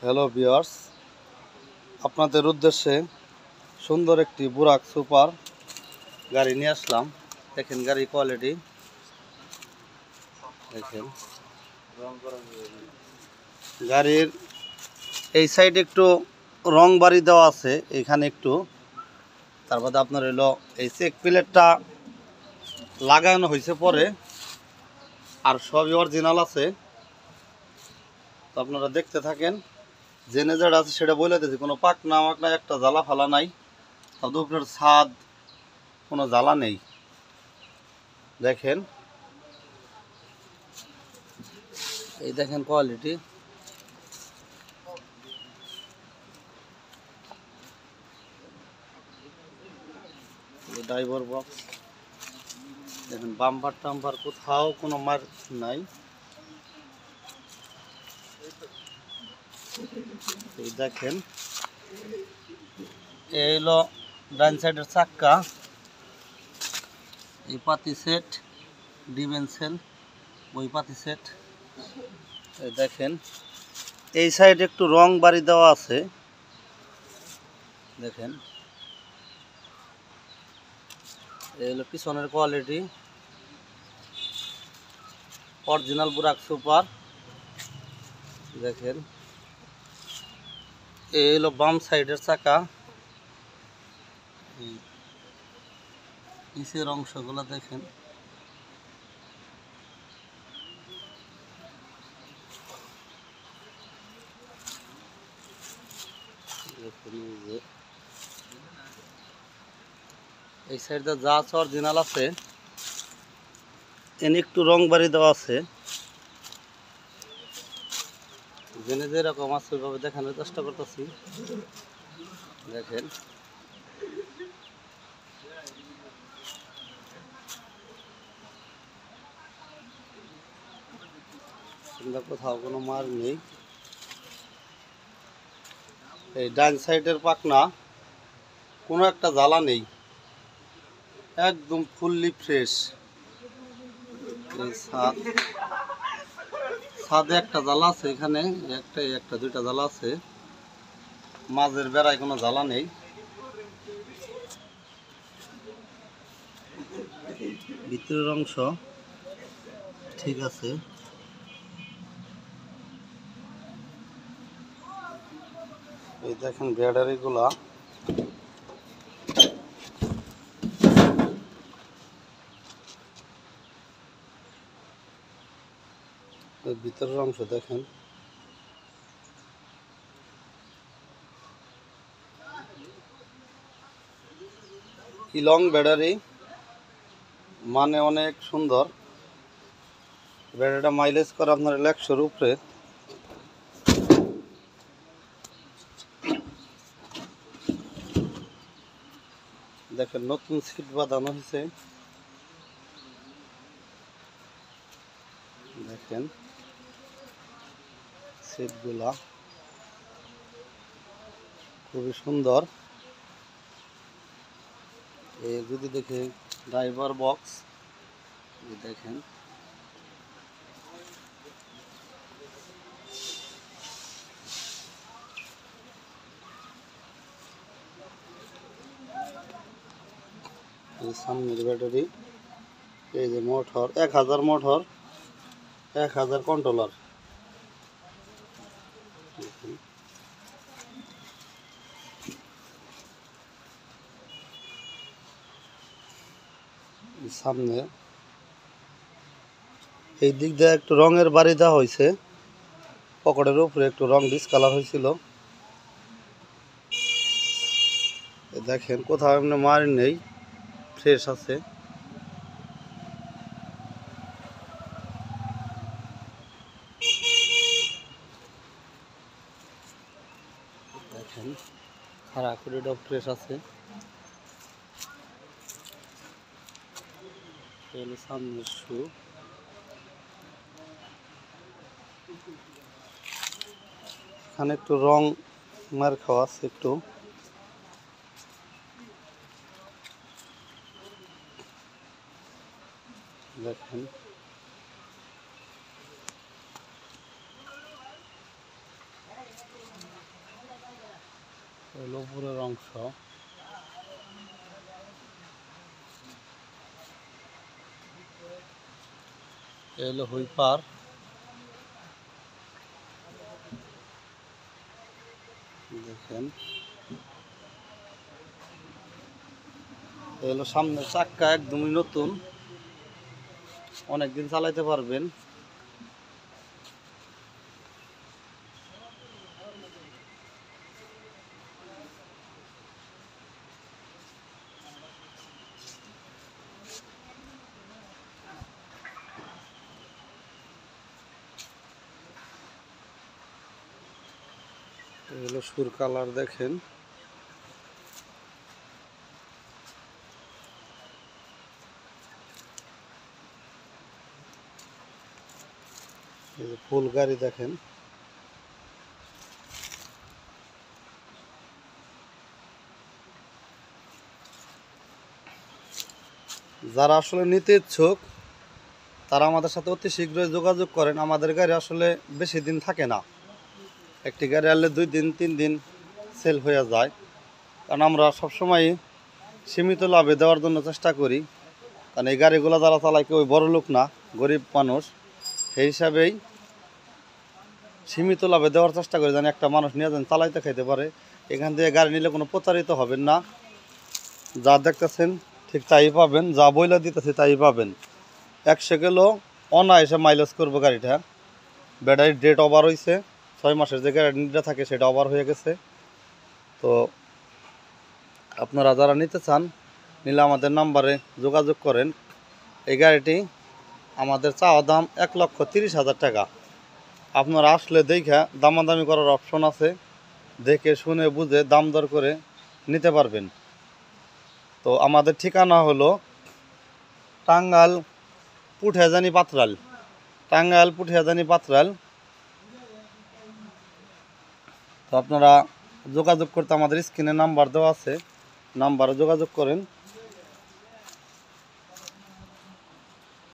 Hello viewers, আপনাদের উদ্দেশ্যে সুন্দর একটি বুরাক সুপার গাড়ি নিয়ে আসলাম। দেখেন গাড়ি কোয়ালিটি দেখেন। গাড়ির এই সাইডে একটু রং বাড়ি দেওয়া আছে, এখানে একটু। তারপরে আপনার হইলো এই চেক প্লেটটা লাগানো হয়েছে পরে, আর সবই অরিজিনাল আছে। তো আপনারা দেখতে থাকেন, জেনে যেটা আছে সেটা বলে দিয়েছি। কোনো পাকনা মাকনা একটা জ্বালা ফালা নাই, তাদের উপরের ছাদ কোনো জ্বালা নেই। দেখেন, এই দেখেন কোয়ালিটি। ড্রাইভার বক্স দেখেন, বাম্পার টাম্পার কোথাও কোনো মার নাই। এই দেখেন, এই হলো ডান সাইডের চাক্কা, এই পাতি সেট ডিভেন্সেল, ওই পাতি সেট। এই দেখেন, এই সাইডে একটু রং বাড়ি দেওয়া আছে। দেখেন, এই হলো পিছনের কোয়ালিটি, অরিজিনাল বুরাক সুপার। দেখেন, এই হলো বাম সাইডের চাকা, নিচের অংশগুলো দেখেন। এই সাইডে যা আছে অরিজিনাল আছে, এনে একটু রং বাড়ি দেওয়া আছে। জেনে যেরকম আছে ওইভাবে দেখানোর চেষ্টা করতেছি। দেখেন, কোথাও কোনো মার নেই। এই ডান সাইডের পাকনা কোনো একটা জ্বালা নেই, একদম ফুললি ফ্রেশ। এই ছাদে একটা জ্বালা আছে, এখানে একটা দুইটা জ্বালা আছে, মাঝের বেড়ায় কোনো জ্বালা নেই। ভিতরের অংশ ঠিক আছে। এই দেখেন ব্যাটারিগুলা, ভিতরের অংশ দেখেন। ইলং ব্যাটারি, মানে অনেক সুন্দর। ব্যাটারিটা মাইলেজ করে আপনার 100-র উপরে। দেখেন, নতুন সিট বাঁধানো হয়েছে। দেখেন সিটগুলা খুবই সুন্দর। এই যদি দেখে ড্রাইভার বক্স, দেখেন এই সামনের ব্যাটারি, এই যে মোটর 1000 মোটর, 1000 কন্ট্রোলার। সামনে এই দিক দিয়ে একটু রঙের বাড়ি দেওয়া হয়েছে, পকেটের উপরে একটু রং ডিসকালার হয়েছিল। দেখেন, কোথাও এমনি মার নেই, ফ্রেশ আছে। দেখেন, খারাপ করে ফ্রেশ আছে। সামনের শু, এখানে একটু রং মার খাওয়া আছে একটু। দেখেন, হলো উপরের অংশ, এলো হুইপার, দেখেন এলো সামনের চাক্কা একদমই নতুন, অনেকদিন চালাইতে পারবেন। এগুলো সুর কালার দেখেন, ফুল গাড়ি দেখেন। যারা আসলে নিতে ইচ্ছুক তারা আমাদের সাথে অতি শীঘ্রই যোগাযোগ করেন। আমাদের গাড়ি আসলে বেশি দিন থাকে না, একটি গাড়ি আনলে 2 দিন 3 দিন সেল হয়ে যায়, কারণ আমরা সবসময় সীমিত লাভে দেওয়ার জন্য চেষ্টা করি। কারণ এই গাড়িগুলো যারা চালায় কেউ বড় লোক না, গরিব মানুষ, সেই হিসাবেই সীমিত লাভে দেওয়ার চেষ্টা করি, যেন একটা মানুষ নিয়ে যেন চালাইতে খাইতে পারে। এখান থেকে গাড়ি নিলে কোনো প্রতারিত হবেন না, যা দেখতেছেন ঠিক তাই পাবেন, যা বইলা দিতেছে তাই পাবেন। 100 কিলো অনায়াসে মাইলেজ করবো গাড়িটা। ব্যাটারির ডেট ওভার হয়েছে, 6 মাসের যে গ্যারান্টিটা থাকে সেটা ওভার হয়ে গেছে। তো আপনারা যারা নিতে চান নিলে আমাদের নাম্বারে যোগাযোগ করেন। এই গাড়িটি আমাদের চাওয়া দাম 1,30,000 টাকা। আপনারা আসলে দেখে দামাদামি করার অপশন আছে, দেখে শুনে বুঝে দাম দর করে নিতে পারবেন। তো আমাদের ঠিকানা হলো টাঙ্গাইল পুঠিয়াজানি পাথরাল, টাঙ্গাইল পুঠিয়াজানি পাথরাল। তো আপনারা যোগাযোগ করতে আমাদের স্ক্রিনে নাম্বার দেওয়া আছে, নাম্বারে যোগাযোগ করেন।